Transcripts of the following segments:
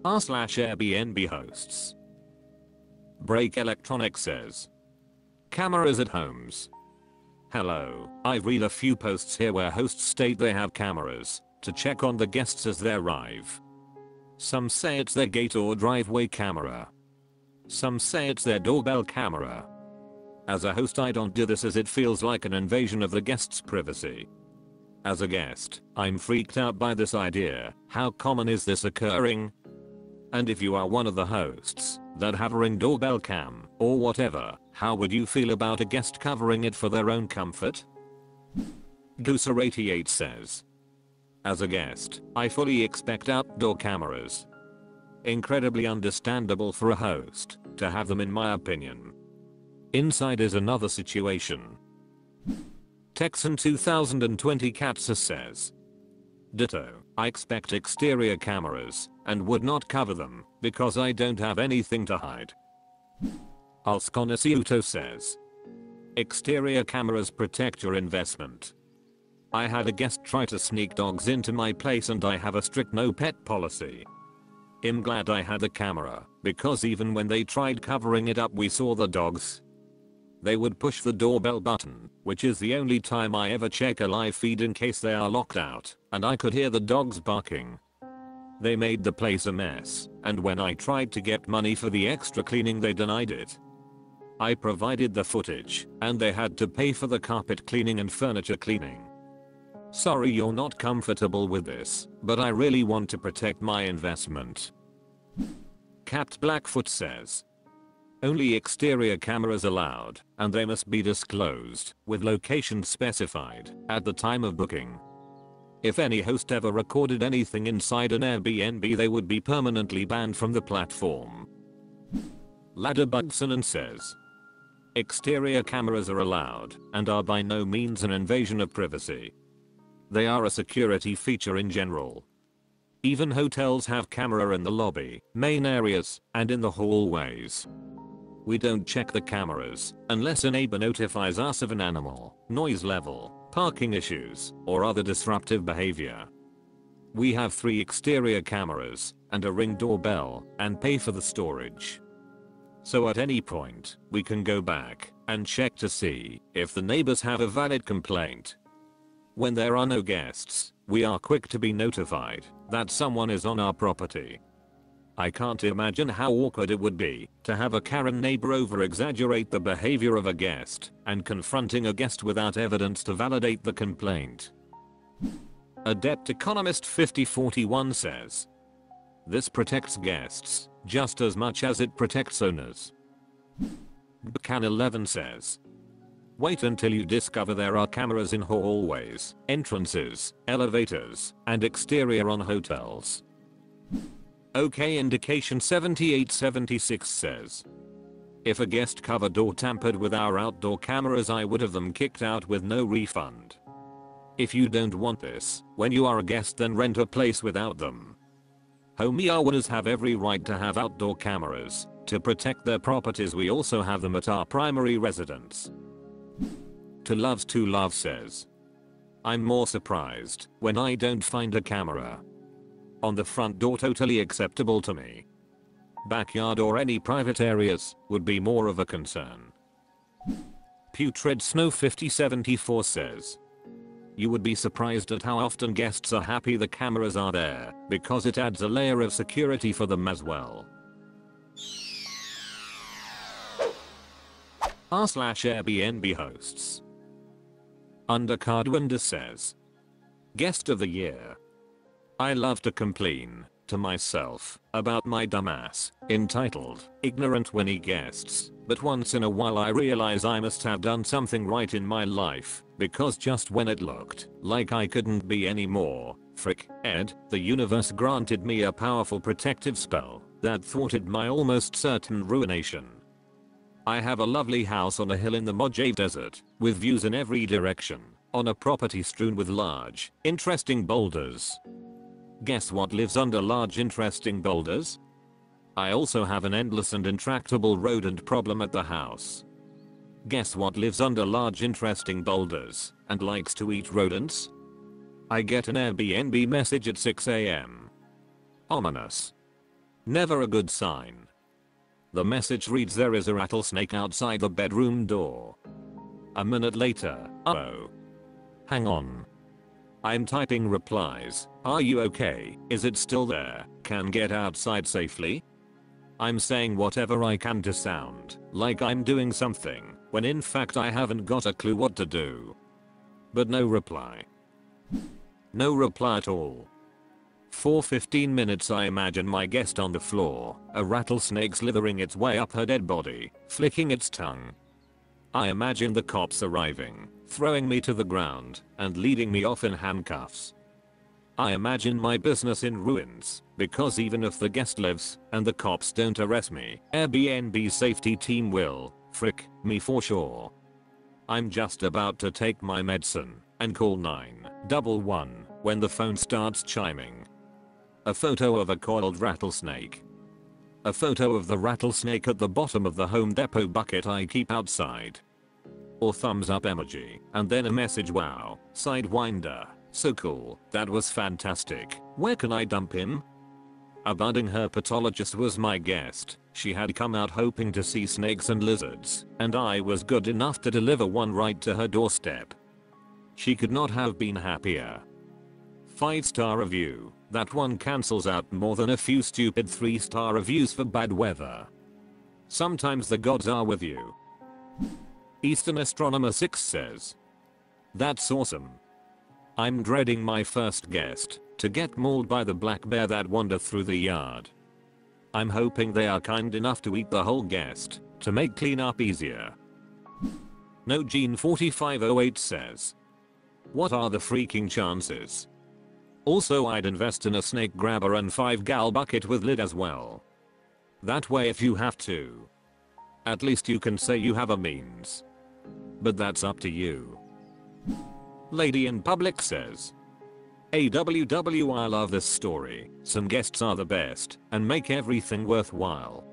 r/Airbnb hosts. Break Electronics says. Cameras at homes. Hello, I've read a few posts here where hosts state they have cameras to check on the guests as they arrive. Some say it's their gate or driveway camera. Some say it's their doorbell camera. As a host, I don't do this as it feels like an invasion of the guest's privacy. As a guest, I'm freaked out by this idea. How common is this occurring? And if you are one of the hosts that have a Ring doorbell cam or whatever, how would you feel about a guest covering it for their own comfort? Gooser88 says. As a guest, I fully expect outdoor cameras. Incredibly understandable for a host to have them, in my opinion. Inside is another situation. Texan 2020 Katsa says. Ditto, I expect exterior cameras and would not cover them because I don't have anything to hide. Alsconasiuto says. Exterior cameras protect your investment. I had a guest try to sneak dogs into my place and I have a strict no pet policy. I'm glad I had the camera because even when they tried covering it up we saw the dogs. They would push the doorbell button, which is the only time I ever check a live feed in case they are locked out, and I could hear the dogs barking. They made the place a mess, and when I tried to get money for the extra cleaning they denied it. I provided the footage, and they had to pay for the carpet cleaning and furniture cleaning. Sorry you're not comfortable with this, but I really want to protect my investment. Capped Blackfoot says. Only exterior cameras allowed, and they must be disclosed, with locations specified, at the time of booking. If any host ever recorded anything inside an Airbnb they would be permanently banned from the platform. Ladder Bugsonen says. Exterior cameras are allowed, and are by no means an invasion of privacy. They are a security feature in general. Even hotels have camera in the lobby, main areas, and in the hallways. We don't check the cameras unless a neighbor notifies us of an animal, noise level, parking issues, or other disruptive behavior. We have 3 exterior cameras and a Ring doorbell and pay for the storage. So at any point, we can go back and check to see if the neighbors have a valid complaint. When there are no guests, we are quick to be notified that someone is on our property. I can't imagine how awkward it would be to have a Karen neighbor over-exaggerate the behavior of a guest and confronting a guest without evidence to validate the complaint. Adept Economist 5041 says. This protects guests just as much as it protects owners. Buchan 11 says. Wait until you discover there are cameras in hallways, entrances, elevators, and exterior on hotels. OK Indication 7876 says. If a guest cover door tampered with our outdoor cameras I would have them kicked out with no refund. If you don't want this when you are a guest then rent a place without them. Homeowners have every right to have outdoor cameras to protect their properties. We also have them at our primary residence. To Love says. I'm more surprised when I don't find a camera on the front door. Totally acceptable to me. Backyard or any private areas would be more of a concern. Putrid Snow 5074 says. You would be surprised at how often guests are happy the cameras are there because it adds a layer of security for them as well. r/Airbnb hosts. Undercardwinder says. Guest of the year. I love to complain to myself about my dumbass, entitled, ignorant Winnie guests, but once in a while I realize I must have done something right in my life, because just when it looked like I couldn't be any more, frick, Ed, the universe granted me a powerful protective spell that thwarted my almost certain ruination. I have a lovely house on a hill in the Mojave Desert, with views in every direction, on a property strewn with large, interesting boulders. Guess what lives under large interesting boulders? I also have an endless and intractable rodent problem at the house. Guess what lives under large interesting boulders and likes to eat rodents? I get an Airbnb message at 6 AM. Ominous. Never a good sign. The message reads, there is a rattlesnake outside the bedroom door. A minute later, oh. Hang on. I'm typing replies. Are you okay? Is it still there? Can get outside safely? I'm saying whatever I can to sound like I'm doing something, when in fact I haven't got a clue what to do. But no reply. No reply at all. For 15 minutes I imagine my guest on the floor, a rattlesnake slithering its way up her dead body, flicking its tongue. I imagine the cops arriving, throwing me to the ground, and leading me off in handcuffs. I imagine my business in ruins, because even if the guest lives, and the cops don't arrest me, Airbnb safety team will, frick, me for sure. I'm just about to take my medicine, and call 911, when the phone starts chiming. A photo of a coiled rattlesnake. A photo of the rattlesnake at the bottom of the Home Depot bucket I keep outside. Or thumbs up emoji, and then a message, wow, Sidewinder, so cool, that was fantastic, where can I dump him? A budding herpetologist was my guest. She had come out hoping to see snakes and lizards, and I was good enough to deliver one right to her doorstep. She could not have been happier. 5-star review. That one cancels out more than a few stupid 3-star reviews for bad weather. Sometimes the gods are with you. Eastern Astronomer 6 says, that's awesome. I'm dreading my first guest to get mauled by the black bear that wander through the yard. I'm hoping they are kind enough to eat the whole guest to make cleanup easier. No Gene 4508 says, what are the freaking chances? Also, I'd invest in a snake grabber and 5-gal bucket with lid as well. That way if you have to, at least you can say you have a means. But that's up to you. Lady in Public says, AWW, I love this story. Some guests are the best and make everything worthwhile.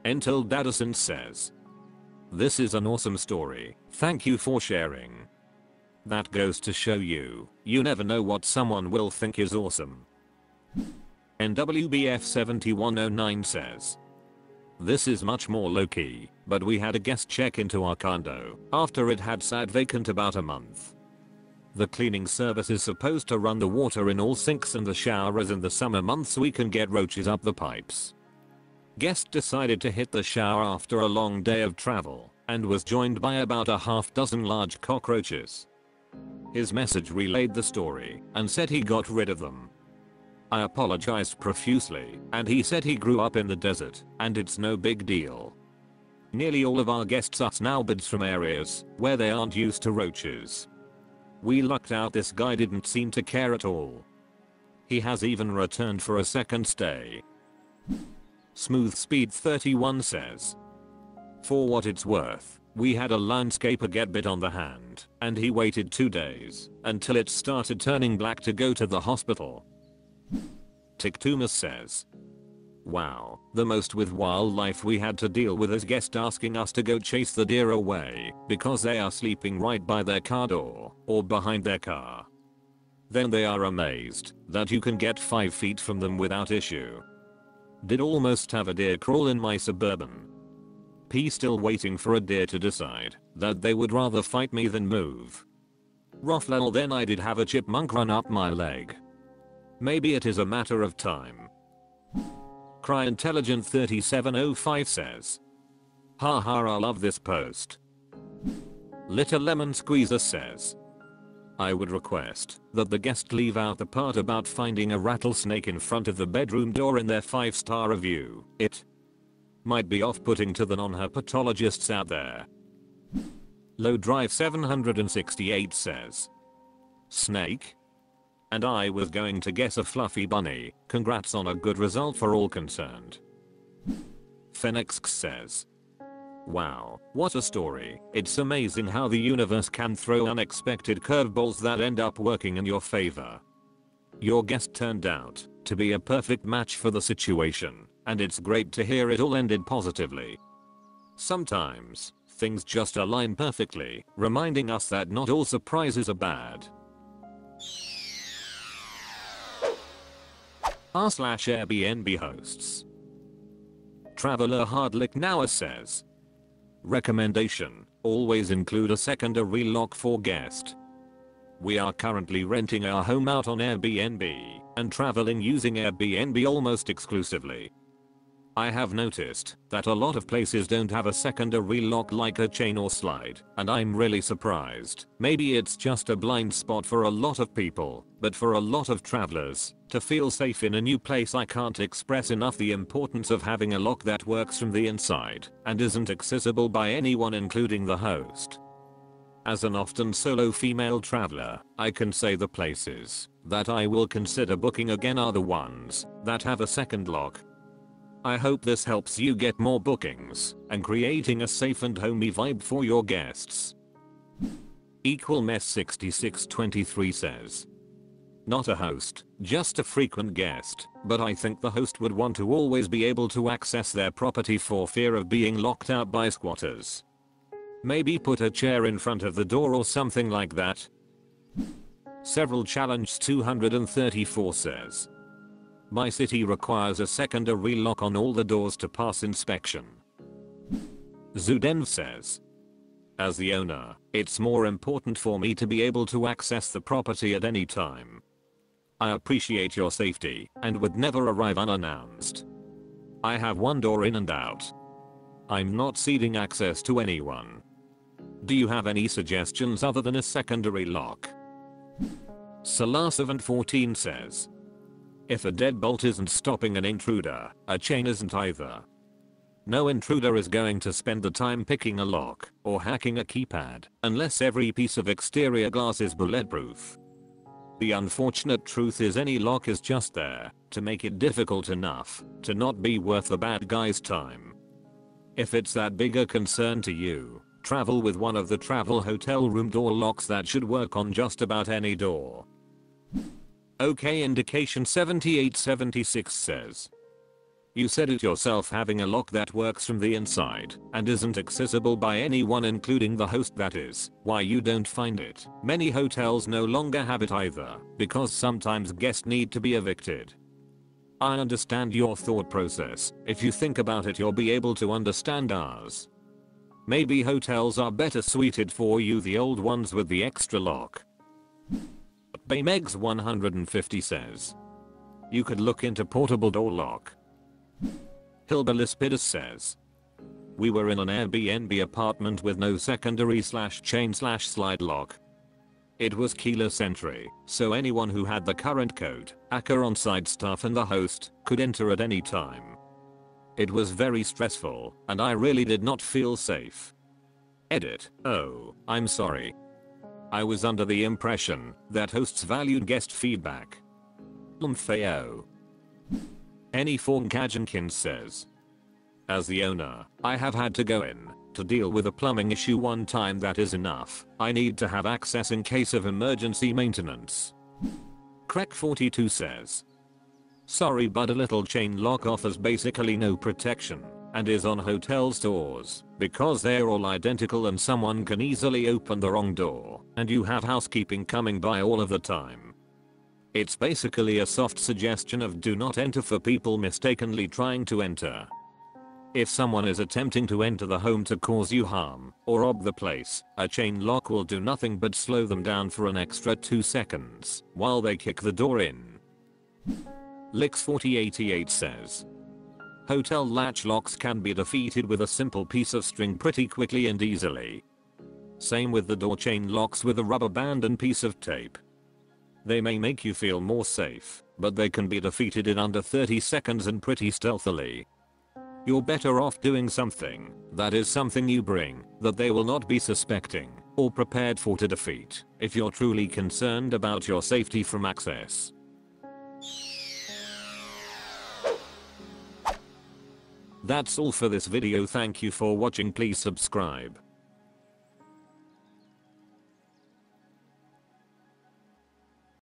Entel Dadison says, this is an awesome story. Thank you for sharing. That goes to show you never know what someone will think is awesome. NWBF 7109 says, this is much more low-key, but we had a guest check into our condo after it had sat vacant about a month. The cleaning service is supposed to run the water in all sinks and the shower as in the summer months so we can get roaches up the pipes. Guest decided to hit the shower after a long day of travel and was joined by about a half-dozen large cockroaches. His message relayed the story and said he got rid of them. I apologized profusely and he said he grew up in the desert and it's no big deal. Nearly all of our guests are snowbirds from areas where they aren't used to roaches. We lucked out, this guy didn't seem to care at all. He has even returned for a second stay. Smooth Speed 31 says, for what it's worth, we had a landscaper get bit on the hand and he waited 2 days until it started turning black to go to the hospital. Tiktumas says, wow, the most with wildlife we had to deal with is guest asking us to go chase the deer away because they are sleeping right by their car door or behind their car. Then they are amazed that you can get 5 feet from them without issue. Did almost have a deer crawl in my Suburban. P still waiting for a deer to decide that they would rather fight me than move. Roughlel, then I did have a chipmunk run up my leg. Maybe it is a matter of time. Cry Intelligent 3705 says, haha, I love this post. Little Lemon Squeezer says, I would request that the guest leave out the part about finding a rattlesnake in front of the bedroom door in their 5-star review. It might be off-putting to the non-herpetologists out there. Low Drive 768 says, snake? And I was going to guess a fluffy bunny. Congrats on a good result for all concerned. Phoenix says, wow, what a story. It's amazing how the universe can throw unexpected curveballs that end up working in your favor. Your guest turned out to be a perfect match for the situation, and it's great to hear it all ended positively. Sometimes, things just align perfectly, reminding us that not all surprises are bad. r/Airbnb hosts. Traveler Hardlick Noah says, recommendation, always include a secondary lock for guest. We are currently renting our home out on Airbnb and traveling using Airbnb almost exclusively. I have noticed that a lot of places don't have a secondary lock like a chain or slide, and I'm really surprised. Maybe it's just a blind spot for a lot of people, but for a lot of travelers, to feel safe in a new place, I can't express enough the importance of having a lock that works from the inside and isn't accessible by anyone including the host. As an often solo female traveler, I can say the places that I will consider booking again are the ones that have a second lock. I hope this helps you get more bookings and creating a safe and homey vibe for your guests. Mess6623 says, not a host, just a frequent guest, but I think the host would want to always be able to access their property for fear of being locked out by squatters. Maybe put a chair in front of the door or something like that. Several Challenge 234 says, my city requires a secondary lock on all the doors to pass inspection. Zudenv says, as the owner, it's more important for me to be able to access the property at any time. I appreciate your safety and would never arrive unannounced. I have one door in and out. I'm not ceding access to anyone. Do you have any suggestions other than a secondary lock? Salasavant14 says, if a deadbolt isn't stopping an intruder, a chain isn't either. No intruder is going to spend the time picking a lock or hacking a keypad unless every piece of exterior glass is bulletproof. The unfortunate truth is any lock is just there to make it difficult enough to not be worth the bad guy's time. If it's that big a concern to you, travel with one of the travel hotel room door locks that should work on just about any door. OK Indication 7876 says, you said it yourself, having a lock that works from the inside and isn't accessible by anyone including the host, that is why you don't find it. Many hotels no longer have it either because sometimes guests need to be evicted. I understand your thought process. If you think about it, you'll be able to understand ours. Maybe hotels are better suited for you, the old ones with the extra lock. Baymegs 150 says, you could look into portable door lock. Hillbillispidus says, we were in an Airbnb apartment with no secondary/chain/slide lock. It was keyless entry, so anyone who had the current code, ACA on-site staff and the host could enter at any time. It was very stressful, and I really did not feel safe. Edit. Oh, I'm sorry. I was under the impression that hosts valued guest feedback. Lumfeo. Any Fornkajankins says, as the owner, I have had to go in to deal with a plumbing issue one time. That is enough. I need to have access in case of emergency maintenance. Crack42 says, sorry, but a little chain lock offers basically no protection and is on hotels' doors because they're all identical and someone can easily open the wrong door and you have housekeeping coming by all of the time. It's basically a soft suggestion of do not enter for people mistakenly trying to enter. If someone is attempting to enter the home to cause you harm or rob the place, a chain lock will do nothing but slow them down for an extra 2 seconds while they kick the door in. Lix4088 says, hotel latch locks can be defeated with a simple piece of string pretty quickly and easily. Same with the door chain locks with a rubber band and piece of tape. They may make you feel more safe, but they can be defeated in under 30 seconds and pretty stealthily. You're better off doing something that is something you bring that they will not be suspecting or prepared for to defeat if you're truly concerned about your safety from access. That's all for this video. Thank you for watching. Please subscribe.